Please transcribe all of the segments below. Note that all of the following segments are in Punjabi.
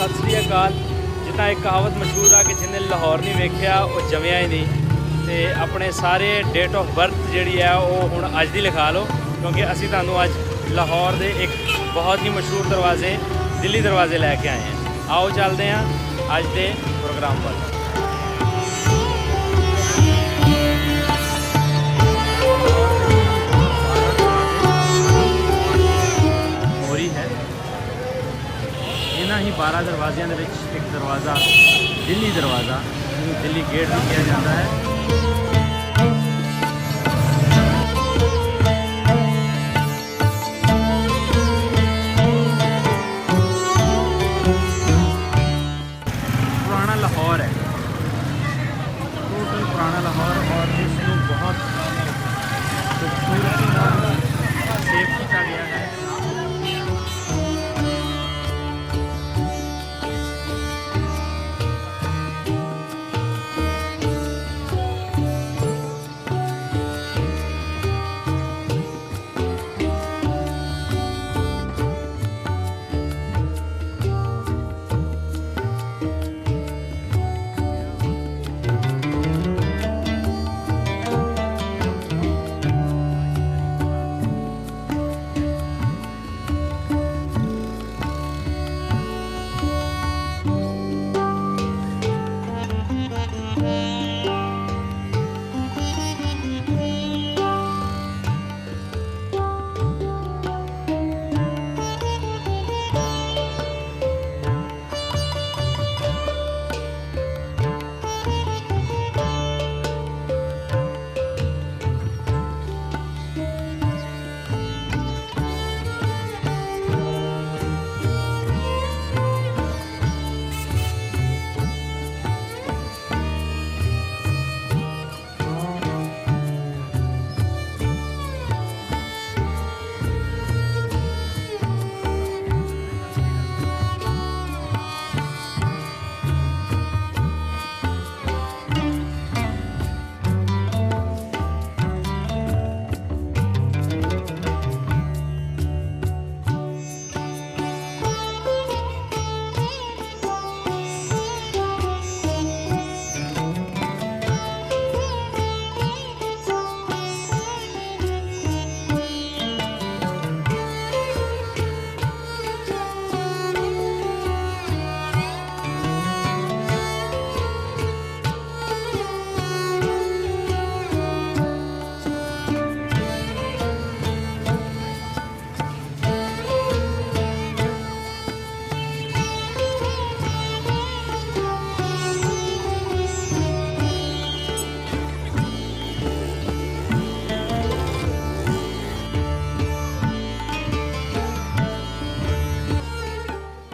सत श्री अकाल। जिदा एक कहावत मशहूर आ कि जिन्हें लाहौर नहीं वेख्या वो जमिया ही नहीं। तो अपने सारे डेट ऑफ बर्थ जी है वो हुण अज दी लिखा लो, क्योंकि असी तुहानूं अज लाहौर के एक बहुत ही मशहूर दरवाजे दिल्ली दरवाजे लैके आए हैं। आओ चलते हैं अज के प्रोग्राम पर। ही 12 दरवाज़ियां दे विच एक दरवाज़ा दिल्ली दरवाज़ा दिल्ली गेट भी किया जाता है। पुराना लाहौर है, टोटल पुराना लाहौर, और इसको बहुत खूबसूरती सेव किया गया है।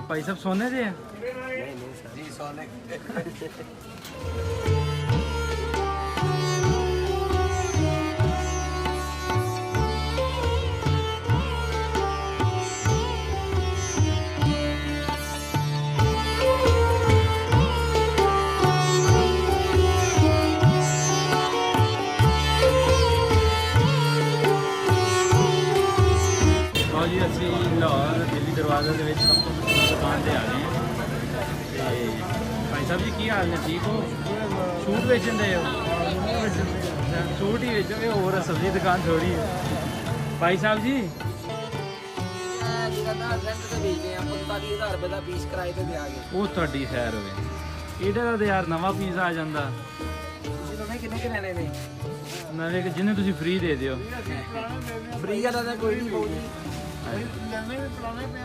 भाई सब सोने दे जी सोने जी असी लाहौर दिल्ली दरवाजे के सब तो दुकान से आ गए हैं। भाई साहब जी की हाल ने, ठीक हो? सूट बेचन दे हो? सूट ही बेचोगे और सब्जी दुकान थोड़ी है। भाई साहब जी वो थोड़ी खैर हो ਇਹਦਾ ਤਾਂ ਯਾਰ ਨਵਾਂ ਪੀਸ ਆ ਜਾਂਦਾ ਨਵੇਂ ਕਿ ਜਿਹਨੇ ਤੁਸੀਂ ਫ੍ਰੀ ਦੇ ਦਿਓ। फ्री का दादा कोई नहीं बहुत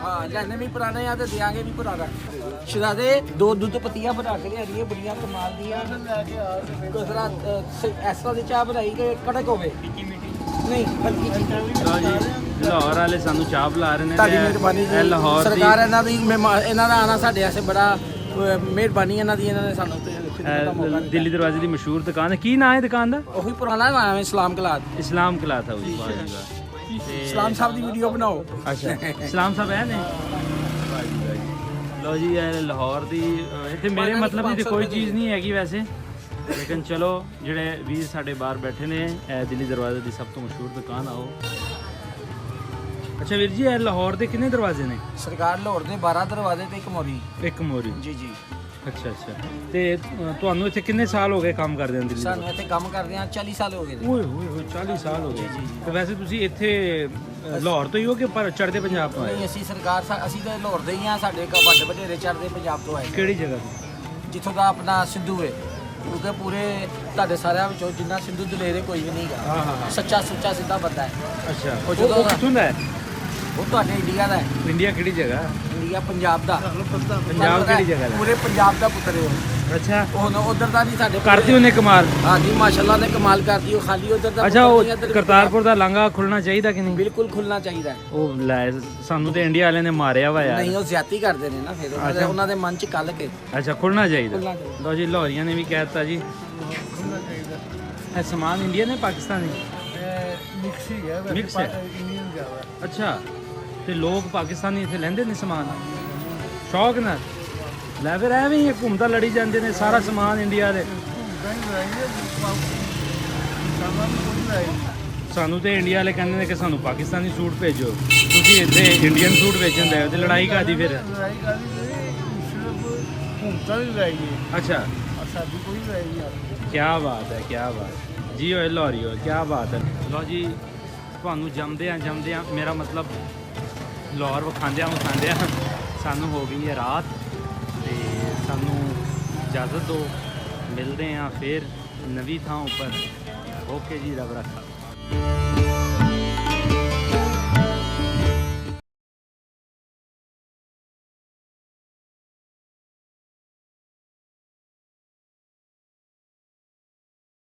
हाँ लेने भी पुराने या तो देंगे भी पुराना। शहजादे दो दूध पत्तियां बना के लिया रही बड़िया कमाल दिया दूसरा इस तरह की चाह बनाई कि कड़क हो नहीं हल्की चीज। लाहौर वाले सानू चाह बुला रहे ने। ਤੁਹਾਡੀ ਮਿਹਰਬਾਨੀ ਜੀ ਲਾਹੌਰ ਸਰਕਾਰ ਇਹਨਾਂ ਦਾ ਆਣਾ ਸਾਡੇ ਵਾਸਤੇ ਬੜਾ ਮਿਹਰਬਾਨੀ ਇਹਨਾਂ ਦੀ। ਇਹਨਾਂ ਨੇ ਸਾਨੂੰ दिल्ली दरवाजे की मशहूर दुकान है। की नाम है दुकान का? ਉਹੀ ਪੁਰਾਣਾ ਨਾਮ ਹੈ ਇਸਲਾਮ ਕਲਾਤ। इस्लाम क्लाथ हाउस। ਇਸਲਾਮ ਸਾਹਿਬ ਦੀ ਵੀਡੀਓ ਬਣਾਓ। अच्छा इस्लाम साहब है ने। लो जी लाहौर की इतने मेरे मतलब की कोई चीज़ नहीं हैगी वैसे, लेकिन चलो जेडे वीर साढ़े बाहर बैठे ने दिल्ली दरवाजे की सब तो मशहूर दुकान आओ ਅੱਛਾ ਵੀਰ ਜੀ, ਇਹ ਲਾਹੌਰ ਦੇ ਕਿੰਨੇ ਦਰਵਾਜ਼ੇ ਨੇ? ਸਰਕਾਰ ਲਾਹੌਰ ਦੇ 12 ਦਰਵਾਜ਼ੇ ਤੇ ਇੱਕ ਮੋਰੀ। ਇੱਕ ਮੋਰੀ। ਜੀ ਜੀ। ਅੱਛਾ ਅੱਛਾ। ਤੇ ਤੁਹਾਨੂੰ ਇੱਥੇ ਕਿੰਨੇ ਸਾਲ ਹੋ ਗਏ ਕੰਮ ਕਰਦੇ ਆਂ ਦਿੱਲੀ? ਸਾਨੂੰ ਇੱਥੇ ਕੰਮ ਕਰਦੇ ਆ 40 ਸਾਲ ਹੋ ਗਏ ਨੇ। ਓਏ ਹੋਏ ਹੋਏ 40 ਸਾਲ ਹੋ ਗਏ। ਤੇ ਵੈਸੇ ਤੁਸੀਂ ਇੱਥੇ ਲਾਹੌਰ ਤੋਂ ਹੀ ਹੋ ਕਿ ਪਰ ਚੜ੍ਹਦੇ ਪੰਜਾਬ ਤੋਂ ਆਏ? ਨਹੀਂ, ਅਸੀਂ ਸਰਕਾਰ ਅਸੀਂ ਤਾਂ ਲਾਹੌਰ ਦੇ ਹੀ ਆ, ਸਾਡੇ ਵੱਡੇ ਵਡੇਰੇ ਚੜ੍ਹਦੇ ਪੰਜਾਬ ਤੋਂ ਆਏ। ਕਿਹੜੀ ਜਗ੍ਹਾ ਤੋਂ? ਜਿੱਥੋਂ ਦਾ ਆਪਣਾ ਸਿੰਧੂ ਹੈ, ਕਿਉਂਕਿ ਪੂਰੇ ਤੁਹਾਡੇ ਸਾਰਿਆਂ ਵਿੱਚੋਂ ਜਿੰਨਾ ਸਿੰਧੂ ਦਲੇਰ ਕੋਈ ਵੀ ਨਹੀਂ ਹਾਂ ਹੈਗਾ। ਹਾਂ। ਸੱਚਾ ਸੁੱਚਾ ਸਿੱਧਾ ਬੰਦਾ ਹੈ। ਅੱਛਾ, ਉਹ ਜਦੋਂ ਉਹ ਕਿੱਥੋਂ ਦਾ ਹੈ? ਉਹ ਤੁਹਾਡੇ ਇੰਡੀਆ ਦਾ ਹੈ। ਇੰਡੀਆ ਕਿਹੜੀ ਜਗ੍ਹਾ? ਇੰਡੀਆ ਪੰਜਾਬ ਦਾ। ਪੰਜਾਬ ਕਿਹੜੀ ਜਗ੍ਹਾ ਦਾ? ਪੂਰੇ ਪੰਜਾਬ ਦਾ ਪੁੱਤਰ ਹੈ ਉਹ। ਅੱਛਾ, ਉਹ ਉਧਰ ਦਾ ਨਹੀਂ ਸਾਡੇ ਕਰਤੀ ਉਹਨੇ ਕਮਾਲ। ਹਾਂਜੀ ਮਾਸ਼ਾਅੱਲਾ ਨੇ ਕਮਾਲ ਕਰਦੀ। ਉਹ ਖਾਲੀ ਉਧਰ ਦਾ ਅੱਛਾ, ਉਹ ਪੁੱਤਰ ਨਹੀਂ, ਇੱਧਰ ਕਰਤਾਰਪੁਰ ਦਾ ਲਾਂਘਾ ਖੁੱਲਣਾ ਚਾਹੀਦਾ ਕਿ ਨਹੀਂ? ਬਿਲਕੁਲ ਖੁੱਲਣਾ ਚਾਹੀਦਾ ਹੈ। ਉਹ ਲੈ, ਸਾਨੂੰ ਤੇ ਇੰਡੀਆ ਵਾਲਿਆਂ ਨੇ ਮਾਰਿਆ ਵਾ ਯਾਰ। ਨਹੀਂ, ਉਹ ਜ਼ਿਆਦਤੀ ਕਰਦੇ ਨੇ ਨਾ, ਫਿਰ ਅੱਛਾ। ਉਹਨਾਂ ਦੇ ਮਨ 'ਚ ਕੱਲ ਕੇ ਅੱਛਾ, ਖੁੱਲਣਾ ਚਾਹੀਦਾ। ਖੁੱਲ੍ਹਣਾ ਚਾਹੀਦਾ। ਲਓ ਜੀ, ਲਾਹੌਰੀਆਂ ਨੇ ਵੀ ਕਹਿ ਦਿੱਤਾ ਜੀ। ਇਹ ਸਮਾਨ ਇੰਡੀਅਨ ਹੈ ਪਾਕਿਸਤਾਨੀ? ਮਿਕਸ ਹੀ ਹੈ, ਮਿਕਸ ਹੈ। ਇੰਡੀਅਨ ਜ਼ਿਆਦਾ। ਅੱਛਾ, ਤੇ ਲੋਕ ਪਾਕਿਸਤਾਨੀ ਇੱਥੇ ਲੈਂਦੇ ਨੇ ਸਮਾਨ ਸ਼ੌਕ ਨਾਲ? ਲੈ ਫਿਰ ਐਵੇਂ ਹੀ ਘੁੰਮਦਾ ਲੜੀ ਜਾਂਦੇ ਨੇ, ਸਾਰਾ ਸਮਾਨ ਇੰਡੀਆ ਦੇ। ਸਾਨੂੰ ਤੇ ਇੰਡੀਆ ਵਾਲੇ ਕਹਿੰਦੇ ਨੇ ਕਿ ਸਾਨੂੰ ਪਾਕਿਸਤਾਨੀ ਸੂਟ ਭੇਜੋ, ਤੁਸੀਂ ਇੱਥੇ ਇੰਡੀਅਨ ਸੂਟ ਵੇਚਣ ਦੇ ਹੋ, ਤੇ ਲੜਾਈ ਕਾਦੀ ਫਿਰ? ਅੱਛਾ, ਸਾਡੀ ਕੋਈ ਲੜਾਈ ਨਹੀਂ। ਕੀ ਬਾਤ ਹੈ, ਕੀ ਬਾਤ ਜੀ। ਹੋਏ ਲਾਹੌਰੀ ਹੋ, ਕੀ ਬਾਤ ਹੈ। ਲਓ ਜੀ, ਤੁਹਾਨੂੰ ਜੰਮਦਿਆਂ ਮੇਰਾ ਮਤਲਬ ਲਾਹੌਰ ਵਿਖਾਉਂਦਿਆਂ ਸਾਨੂੰ ਹੋ ਗਈ ਹੈ ਰਾਤ, ਤੇ ਸਾਨੂੰ ਇਜਾਜ਼ਤ ਦਿਓ, ਮਿਲਦੇ ਹਾਂ ਫਿਰ ਨਵੀਂ ਥਾਂ ਉੱਪਰ। ਓਕੇ ਜੀ, ਰੱਬ ਰੱਖਾ।